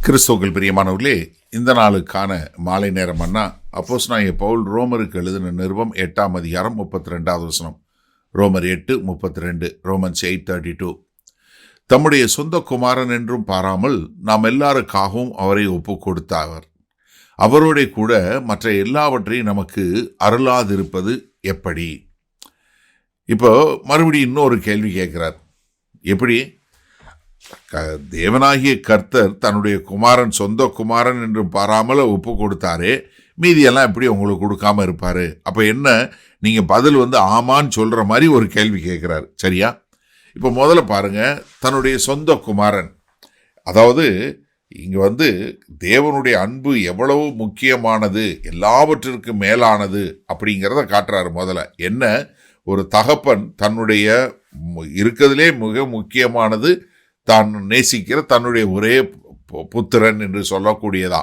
கிறிஸ்துவுக்குள் பிரியமானவர்களே, இந்த நாளுக்கான மாலை நேரம் அண்ணா அப்போஸ்தலனாகிய பவுல் ரோமருக்கு எழுதின நிருபம் 8ஆம் அதிகாரம் 32வது வசனம். ரோமர் 8:32, ரோமன்ஸ் 8:32. தம்முடைய சொந்த குமாரன் என்றும் பாராமல் நாம் எல்லாருக்காகவும் அவரை ஒப்பு கொடுத்தார். அவரோட கூட மற்ற எல்லாவற்றையும் நமக்கு அருளாதிருப்பது எப்படி? இப்போ மறுபடியும் இன்னொரு கேள்வி கேட்கிறார். எப்படி? தேவனாகிய கர்த்தர் தன்னுடைய குமாரன் சொந்த குமாரன் என்று பாராமல் ஒப்பு கொடுத்தாரே, மீதியெல்லாம் எப்படி உங்களுக்கு கொடுக்காம இருப்பாரு? அப்போ என்ன, நீங்கள் பதில் ஆமான்னு சொல்கிற மாதிரி ஒரு கேள்வி கேட்குறாரு. சரியா? இப்போ முதல்ல பாருங்க, தன்னுடைய சொந்த குமாரன், அதாவது இங்கே தேவனுடைய அன்பு எவ்வளவு முக்கியமானது, எல்லாவற்றிற்கும் மேலானது அப்படிங்கிறத காட்டுறாரு. முதல்ல என்ன, ஒரு தகப்பன் தன்னுடைய இருக்கிறதுலே மிக முக்கியமானது தான் நேசிக்கிற தன்னுடைய ஒரே புத்திரன் என்று சொல்லக்கூடியதா.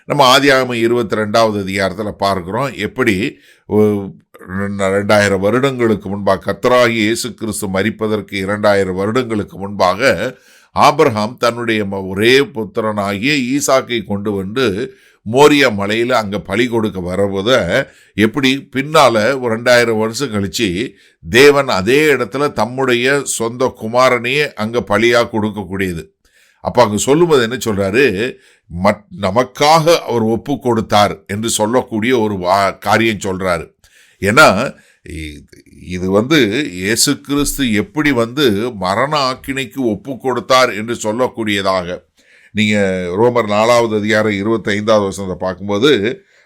நம்ம ஆதியாகமம் 22வது அதிகாரத்தில் பார்க்கிறோம், எப்படி 2000 வருடங்களுக்கு முன்பாக, கர்த்தராகிய இயேசு கிறிஸ்து மரிப்பதற்கு 2000 வருடங்களுக்கு முன்பாக ஆபிரகாம் தன்னுடைய ஒரே புத்திரனாகிய ஈசாக்கை கொண்டு வந்து மோரியா மலையில் அங்கே பலி கொடுக்க வரும்போது, எப்படி பின்னால் 2000 வருஷம் கழித்து தேவன் அதே இடத்துல தம்முடைய சொந்த குமாரனையே அங்கே பலியாக கொடுக்கக்கூடியது. அப்போ அங்கே சொல்லும்போது என்ன சொல்கிறாரு, நமக்காக அவர் ஒப்பு கொடுத்தார் என்று சொல்லக்கூடிய ஒரு காரியம் சொல்கிறாரு. ஏன்னா இது இயேசு கிறிஸ்து எப்படி மரண ஆக்கினைக்கு ஒப்பு கொடுத்தார் என்று சொல்லக்கூடியதாக. நீங்கள் ரோமர் 4வது அதிகாரம் 25வது வசனத்தை பார்க்கும்போது,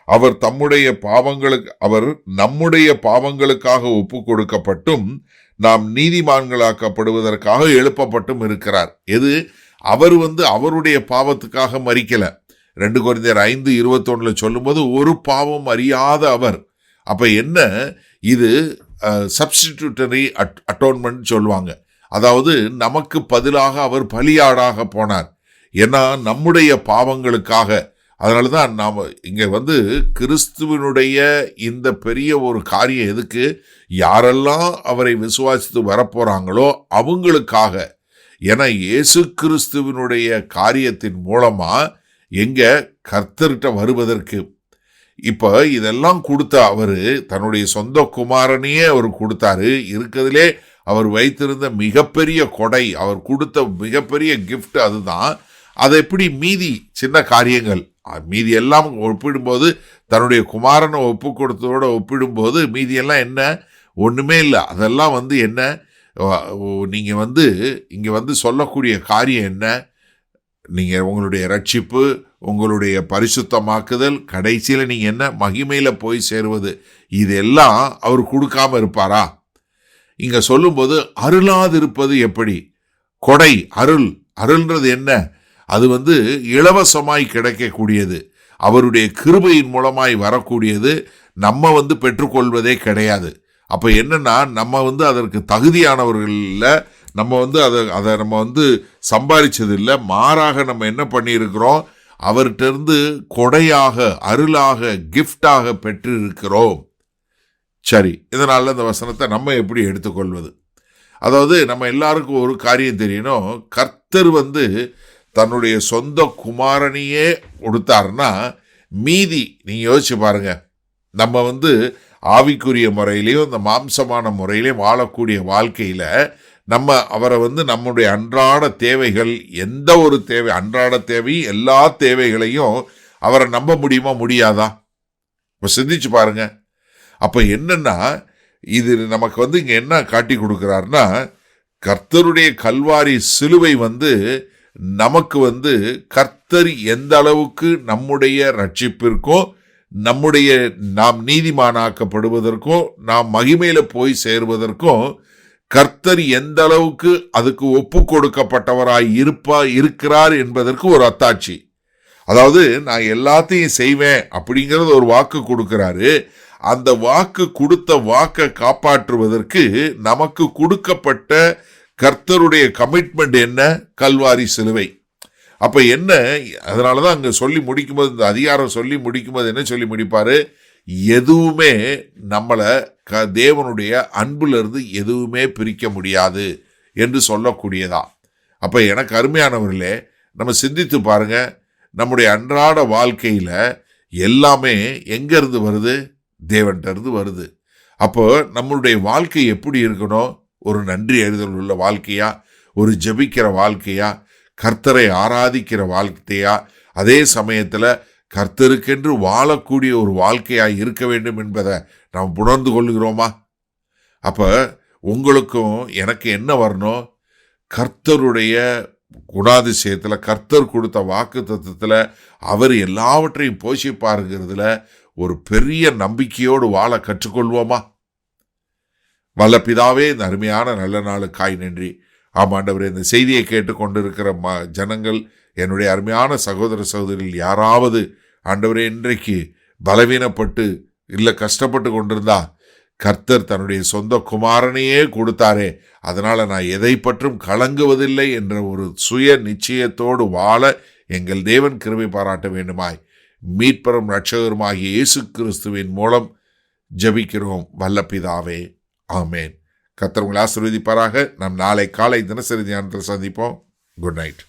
அவர் நம்முடைய பாவங்களுக்காக ஒப்பு கொடுக்கப்பட்டும் நாம் நீதிமான்களாக்கப்படுவதற்காக எழுப்பப்பட்டும் இருக்கிறார். எது? அவர் அவருடைய பாவத்துக்காக மரிக்கல. 2 கொரிந்தியர் 5:21 சொல்லும்போது ஒரு பாவம் அறியாத அவர். அப்ப என்ன, இது சப்ஸ்டிடியூட்டரி அட்டோன்மெண்ட் சொல்லுவாங்க. அதாவது நமக்கு பதிலாக அவர் பலியாடாக போனார். ஏன்னா நம்முடைய பாவங்களுக்காக. அதனால தான் நாம் இங்கே கிறிஸ்துவனுடைய இந்த பெரிய ஒரு காரியம் எதுக்கு, யாரெல்லாம் அவரை விசுவாசித்து வரப்போறாங்களோ அவங்களுக்காக. ஏன்னா இயேசு கிறிஸ்துவனுடைய காரியத்தின் மூலமா எங்க கர்த்தர்கிட்ட வருவதற்கு. இப்போ இதெல்லாம் கொடுத்த அவர் தன்னுடைய சொந்த குமாரனையே அவர் கொடுத்தாரு. இருக்கிறதுலே அவர் வைத்திருந்த மிகப்பெரிய கொடை, அவர் கொடுத்த மிகப்பெரிய கிஃப்ட் அதுதான். அதை எப்படி மீதி சின்ன காரியங்கள், மீதி எல்லாம் ஒப்பிடும்போது, தன்னுடைய குமாரனை ஒப்பு கொடுத்ததோட ஒப்பிடும்போது மீதியெல்லாம் என்ன, ஒன்றுமே இல்லை. அதெல்லாம் என்ன, நீங்கள் இங்கே சொல்லக்கூடிய காரியம் என்ன, நீங்கள் உங்களுடைய ரட்சிப்பு, உங்களுடைய பரிசுத்தமாக்குதல், கடைசியில் நீங்கள் என்ன மகிமையில் போய் சேருவது, இதெல்லாம் அவர் கொடுக்காம இருப்பாரா? இங்கே சொல்லும்போது அருளாதிருப்பது எப்படி? கொடை, அருள்ன்றது என்ன? அது இலவசமாய் கிடைக்கக்கூடியது, அவருடைய கிருபையின் மூலமாய் வரக்கூடியது. நம்ம பெற்றுக்கொள்வதே கிடையாது. அப்போ என்னன்னா, நம்ம அதற்கு தகுதியானவர்கள் இல்லை. நம்ம அதை நம்ம சம்பாதிச்சது இல்லை. மாறாக நம்ம என்ன பண்ணியிருக்கிறோம், அவர்கிட்ட கொடையாக, அருளாக, கிஃப்டாக பெற்றிருக்கிறோம். சரி, இதனால இந்த வசனத்தை நம்ம எப்படி எடுத்துக்கொள்வது? அதாவது நம்ம எல்லாருக்கும் ஒரு காரியம் தெரியணும், கர்த்தர் தன்னுடைய சொந்த குமாரனையே கொடுத்தாருன்னா மீதி நீங்கள் யோசிச்சு பாருங்க. நம்ம ஆவிக்குரிய முறையிலையும் இந்த மாம்சமான முறையிலையும் வாழக்கூடிய வாழ்க்கையில் நம்ம அவரை நம்முடைய அன்றாட தேவைகள், எந்த ஒரு தேவை, அன்றாட தேவை, எல்லா தேவைகளையும் அவரை நம்ப முடியுமா, முடியாதா? இப்போ சிந்திச்சு பாருங்க. அப்போ என்னன்னா, இது நமக்கு இங்கே என்ன காட்டி கொடுக்குறாருன்னா, கர்த்தருடைய கல்வாரி சிலுவை நமக்கு கர்த்தர் எந்த அளவுக்கு நம்முடைய ரட்சிப்பிற்கும், நாம் நீதிமானாக்கப்படுவதற்கும், நாம் மகிமையில போய் சேருவதற்கும் கர்த்தர் எந்த அளவுக்கு அதுக்கு ஒப்பு கொடுக்கப்பட்டவராய் இருக்கிறார் என்பதற்கு ஒரு அத்தாட்சி. அதாவது நான் எல்லாத்தையும் செய்வேன் அப்படிங்கிறது ஒரு வாக்கு கொடுக்கிறாரு. அந்த வாக்கு கொடுத்த வாக்கை காப்பாற்றுவதற்கு நமக்கு கொடுக்கப்பட்ட கர்த்தருடைய கமிட்மெண்ட் என்ன? கல்வாரி சிலுவை. அப்ப என்ன, அதனாலதான் அங்க சொல்லி முடிக்கும்போது, இந்த அதிகாரம் சொல்லி முடிக்கும்போது என்ன சொல்லி முடிப்பாரு, எதுவுமே நம்மளை தேவனுடைய அன்புலேருந்து எதுவுமே பிரிக்க முடியாது என்று சொல்லக்கூடியதா. அப்போ எனக்கு அருமையானவர்களே, நம்ம சிந்தித்து பாருங்க, நம்முடைய அன்றாட வாழ்க்கையில எல்லாமே எங்க இருந்து வருது? தேவன்கிட்ட இருந்து வருது. அப்போ நம்மளுடைய வாழ்க்கை எப்படி இருக்கணும்? ஒரு நன்றி அறிதல் உள்ள வாழ்க்கையா, ஒரு ஜெபிக்கிற வாழ்க்கையா, கர்த்தரை ஆராதிக்கிற வாழ்க்கையா, அதே சமயத்துல கர்த்தருக்கென்று வாழக்கூடிய ஒரு வாழ்க்கையா இருக்க வேண்டும் என்பதை நாம் உணர்ந்து கொள்கிறோமா? அப்ப உங்களுக்கும் எனக்கு என்ன வரணும்? கர்த்தருடைய குணாதிசயத்துல, கர்த்தர் கொடுத்த வாக்கு தத்துவத்துல அவர் எல்லாவற்றையும் போஷிப்பாருங்கிறதுல ஒரு பெரிய நம்பிக்கையோடு வாழ கற்றுக்கொள்வோமா? வல்ல பிதாவே, இந்த அருமையான நல்ல நாளுக்காய் நன்றி. ஆமாண்டவரே, இந்த செய்தியை கேட்டுக்கொண்டிருக்கிற ஜனங்கள், என்னுடைய அருமையான சகோதர சகோதரிகள் யாராவது ஆண்டவரே இன்றைக்கு பலவீனப்பட்டு இல்லை கஷ்டப்பட்டு கொண்டிருந்தா, கர்த்தர் தன்னுடைய சொந்த குமாரனையே கொடுத்தாரே, அதனால நான் எதை பற்றும் கலங்குவதில்லை என்ற ஒரு சுய நிச்சயத்தோடு வாழ எங்கள் தேவன் கிருபை பாராட்ட வேண்டுமாய் மீட்பரும் இரட்சகருமாகிய இயேசு கிறிஸ்துவின் மூலம் ஜெபிக்கிறோம் வல்ல பிதாவே, ஆமேன். கர்த்தர் உங்களை ஆசீர்வதிப்பாராக. நாம் நாளை காலை தினசரி தியானத்தில் சந்திப்போம். Good night.